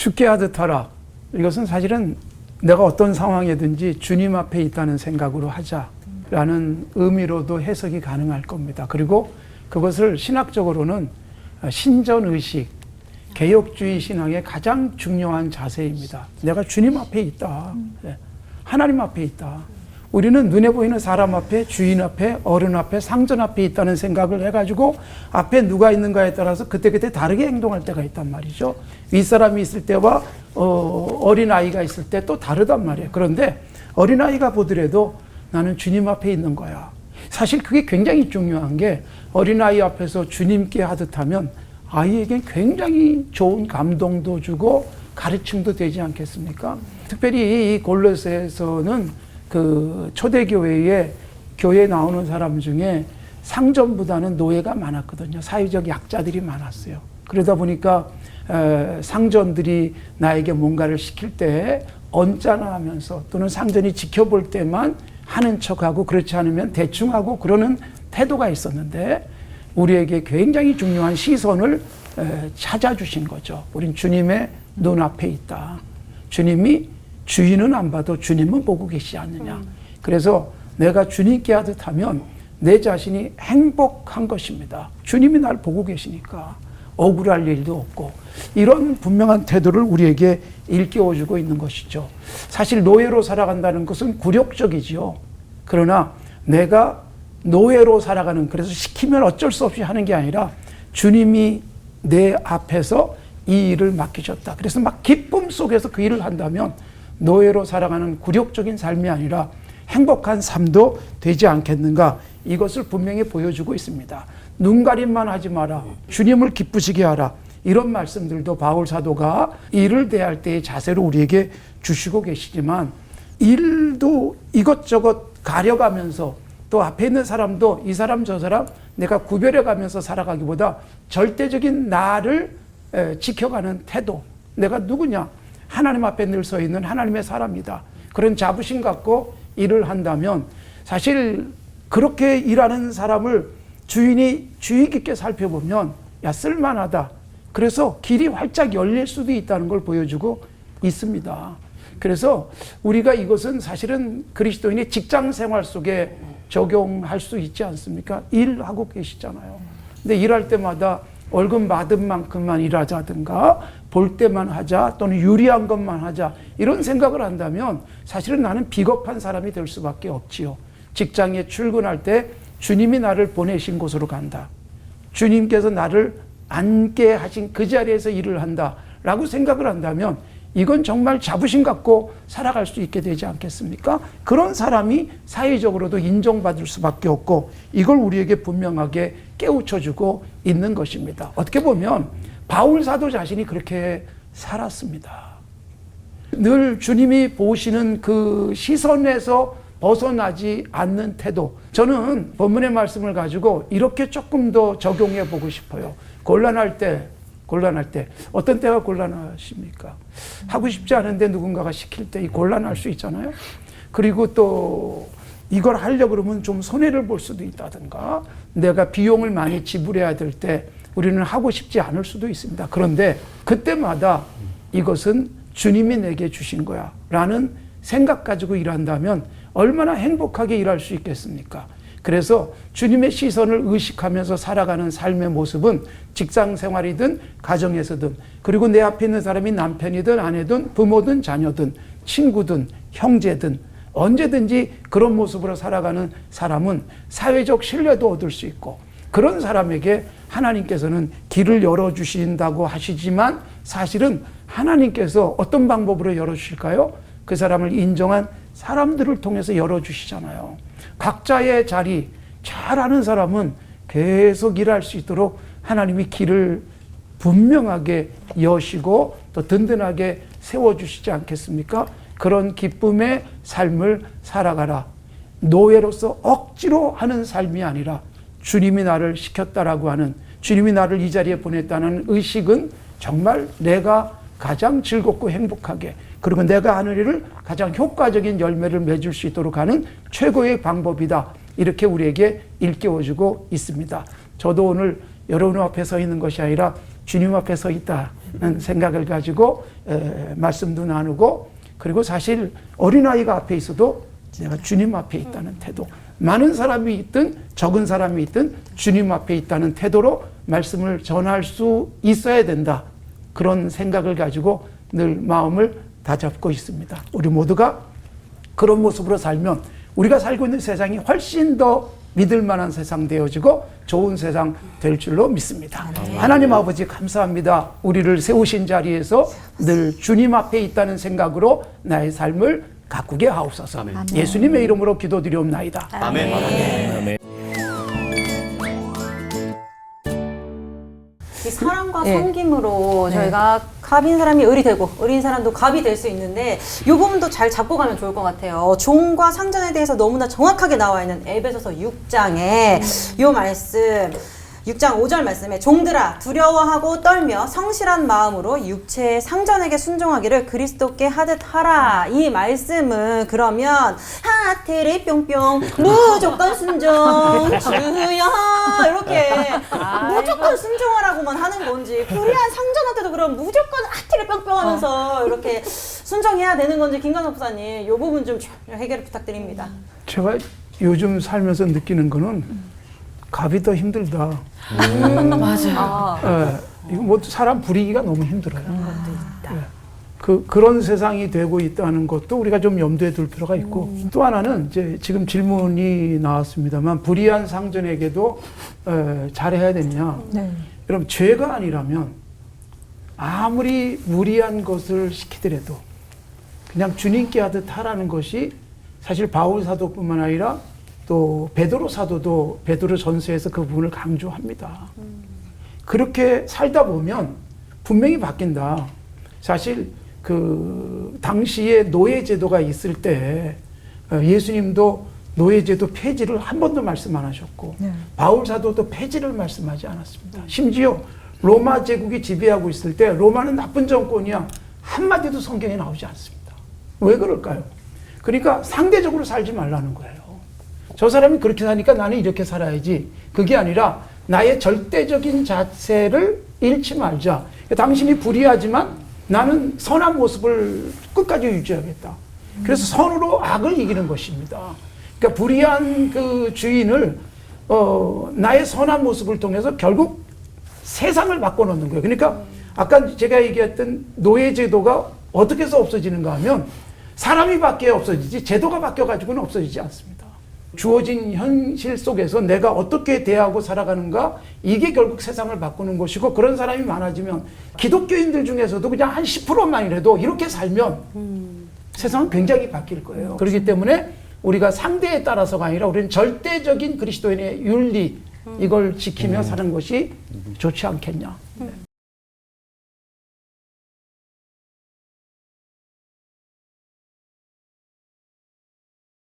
죽게 하듯 하라. 이것은 사실은 내가 어떤 상황이든지 주님 앞에 있다는 생각으로 하자라는 의미로도 해석이 가능할 겁니다. 그리고 그것을 신학적으로는 신전의식, 개혁주의 신앙의 가장 중요한 자세입니다. 내가 주님 앞에 있다. 하나님 앞에 있다. 우리는 눈에 보이는 사람 앞에, 주인 앞에, 어른 앞에, 상전 앞에 있다는 생각을 해가지고 앞에 누가 있는가에 따라서 그때그때 다르게 행동할 때가 있단 말이죠. 윗사람이 있을 때와 어린아이가 있을 때 또 다르단 말이에요. 그런데 어린아이가 보더라도 나는 주님 앞에 있는 거야. 사실 그게 굉장히 중요한 게 어린아이 앞에서 주님께 하듯 하면 아이에겐 굉장히 좋은 감동도 주고 가르침도 되지 않겠습니까? 특별히 이 골로새에서는 그 초대교회에 교회에 나오는 사람 중에 상전보다는 노예가 많았거든요. 사회적 약자들이 많았어요. 그러다 보니까 상전들이 나에게 뭔가를 시킬 때 언짢아 하면서 또는 상전이 지켜볼 때만 하는 척하고 그렇지 않으면 대충 하고 그러는 태도가 있었는데 우리에게 굉장히 중요한 시선을 찾아주신 거죠. 우린 주님의 눈앞에 있다. 주님이 주인은 안 봐도 주님은 보고 계시지 않느냐. 그래서 내가 주님께 하듯 하면 내 자신이 행복한 것입니다. 주님이 날 보고 계시니까 억울할 일도 없고 이런 분명한 태도를 우리에게 일깨워주고 있는 것이죠. 사실 노예로 살아간다는 것은 굴욕적이지요. 그러나 내가 노예로 살아가는, 그래서 시키면 어쩔 수 없이 하는 게 아니라 주님이 내 앞에서 이 일을 맡기셨다. 그래서 막 기쁨 속에서 그 일을 한다면 노예로 살아가는 굴욕적인 삶이 아니라 행복한 삶도 되지 않겠는가. 이것을 분명히 보여주고 있습니다. 눈가림만 하지 마라. 주님을 기쁘시게 하라. 이런 말씀들도 바울 사도가 일을 대할 때의 자세로 우리에게 주시고 계시지만 일도 이것저것 가려가면서 또 앞에 있는 사람도 이 사람 저 사람 내가 구별해가면서 살아가기보다 절대적인 나를 지켜가는 태도. 내가 누구냐? 하나님 앞에 늘 서 있는 하나님의 사람이다. 그런 자부심 갖고 일을 한다면 사실 그렇게 일하는 사람을 주인이 주의 깊게 살펴보면 야 쓸만하다. 그래서 길이 활짝 열릴 수도 있다는 걸 보여주고 있습니다. 그래서 우리가 이것은 사실은 그리스도인의 직장 생활 속에 적용할 수 있지 않습니까? 일하고 계시잖아요. 근데 일할 때마다 월급 받은 만큼만 일하자든가 볼 때만 하자 또는 유리한 것만 하자 이런 생각을 한다면 사실은 나는 비겁한 사람이 될 수밖에 없지요. 직장에 출근할 때 주님이 나를 보내신 곳으로 간다. 주님께서 나를 앉게 하신 그 자리에서 일을 한다라고 생각을 한다면 이건 정말 자부심 갖고 살아갈 수 있게 되지 않겠습니까? 그런 사람이 사회적으로도 인정받을 수밖에 없고 이걸 우리에게 분명하게 깨우쳐주고 있는 것입니다. 어떻게 보면 바울 사도 자신이 그렇게 살았습니다. 늘 주님이 보시는 그 시선에서 벗어나지 않는 태도. 저는 본문의 말씀을 가지고 이렇게 조금 더 적용해 보고 싶어요. 곤란할 때 어떤 때가 곤란하십니까? 하고 싶지 않은데 누군가가 시킬 때 이 곤란할 수 있잖아요. 그리고 또 이걸 하려고 그러면 좀 손해를 볼 수도 있다든가 내가 비용을 많이 지불해야 될 때 우리는 하고 싶지 않을 수도 있습니다. 그런데 그때마다 이것은 주님이 내게 주신 거야 라는 생각 가지고 일한다면 얼마나 행복하게 일할 수 있겠습니까? 그래서 주님의 시선을 의식하면서 살아가는 삶의 모습은 직장 생활이든 가정에서든 그리고 내 앞에 있는 사람이 남편이든 아내든 부모든 자녀든 친구든 형제든 언제든지 그런 모습으로 살아가는 사람은 사회적 신뢰도 얻을 수 있고 그런 사람에게 하나님께서는 길을 열어주신다고 하시지만 사실은 하나님께서 어떤 방법으로 열어주실까요? 그 사람을 인정한 사람들을 통해서 열어주시잖아요. 각자의 자리 잘하는 사람은 계속 일할 수 있도록 하나님이 길을 분명하게 여시고 또 든든하게 세워주시지 않겠습니까? 그런 기쁨의 삶을 살아가라. 노예로서 억지로 하는 삶이 아니라 주님이 나를 시켰다라고 하는, 주님이 나를 이 자리에 보냈다는 의식은 정말 내가 가장 즐겁고 행복하게 그리고 내가 하는 일을 가장 효과적인 열매를 맺을 수 있도록 하는 최고의 방법이다. 이렇게 우리에게 일깨워주고 있습니다. 저도 오늘 여러분 앞에 서 있는 것이 아니라 주님 앞에 서 있다. 생각을 가지고 말씀도 나누고, 그리고 사실 어린아이가 앞에 있어도 내가 주님 앞에 있다는 태도, 많은 사람이 있든 적은 사람이 있든 주님 앞에 있다는 태도로 말씀을 전할 수 있어야 된다, 그런 생각을 가지고 늘 마음을 다잡고 있습니다. 우리 모두가 그런 모습으로 살면 우리가 살고 있는 세상이 훨씬 더 믿을 만한 세상 되어지고 좋은 세상 될 줄로 믿습니다. 하나님 아버지 감사합니다. 우리를 세우신 자리에서 늘 주님 앞에 있다는 생각으로 나의 삶을 가꾸게 하옵소서. 아멘. 예수님의 이름으로 기도드리옵나이다. 아멘. 아멘. 이 사랑과 섬김으로 저희가 갑인 사람이 을이 되고 을인 사람도 갑이 될 수 있는데 이 부분도 잘 잡고 가면 좋을 것 같아요. 종과 상전에 대해서 너무나 정확하게 나와 있는 에베소서 6장에 이 말씀 6장 5절 말씀에 종들아 두려워하고 떨며 성실한 마음으로 육체의 상전에게 순종하기를 그리스도께 하듯 하라. 이 말씀은 그러면 하트를 뿅뿅 무조건 순종 주여 이렇게 무조건 순종하라고만 하는 건지, 불의한 상전한테도 그럼 무조건 하트를 뿅뿅 하면서 이렇게 순종해야 되는 건지, 김관옥 목사님 이 부분 좀 해결을 부탁드립니다. 제가 요즘 살면서 느끼는 거는 갑이 더 힘들다. 맞아요. 이거 뭐 사람 부리기가 너무 힘들어요. 그런 세상이 되고 있다는 것도 우리가 좀 염두에 둘 필요가 있고, 또 하나는 이제 지금 질문이 나왔습니다만, 불의한 상전에게도 잘해야 되느냐. 여러분, 죄가 아니라면 아무리 무리한 것을 시키더라도 그냥 주님께 하듯 하라는 것이, 사실 바울 사도뿐만 아니라 또 베드로 사도도 베드로 전서에서 그 부분을 강조합니다. 그렇게 살다 보면 분명히 바뀐다. 사실 그 당시에 노예 제도가 있을 때 예수님도 노예 제도 폐지를 한 번도 말씀 안 하셨고, 바울 사도도 폐지를 말씀하지 않았습니다. 심지어 로마 제국이 지배하고 있을 때 로마는 나쁜 정권이야 한마디도 성경에 나오지 않습니다. 왜 그럴까요? 그러니까 상대적으로 살지 말라는 거예요. 저 사람이 그렇게 사니까 나는 이렇게 살아야지. 그게 아니라 나의 절대적인 자세를 잃지 말자. 당신이 불의하지만 나는 선한 모습을 끝까지 유지하겠다. 그래서 선으로 악을 이기는 것입니다. 그러니까 불의한 그 주인을 나의 선한 모습을 통해서 결국 세상을 바꿔놓는 거예요. 그러니까 아까 제가 얘기했던 노예제도가 어떻게 해서 없어지는가 하면 사람이 바뀌어 없어지지 제도가 바뀌어가지고는 없어지지 않습니다. 주어진 현실 속에서 내가 어떻게 대하고 살아가는가, 이게 결국 세상을 바꾸는 것이고, 그런 사람이 많아지면 기독교인들 중에서도 그냥 한 10%만이라도 이렇게 살면 세상은 굉장히 바뀔 거예요. 그렇기 때문에 우리가 상대에 따라서가 아니라 우리는 절대적인 그리스도인의 윤리, 이걸 지키며 사는 것이 좋지 않겠냐.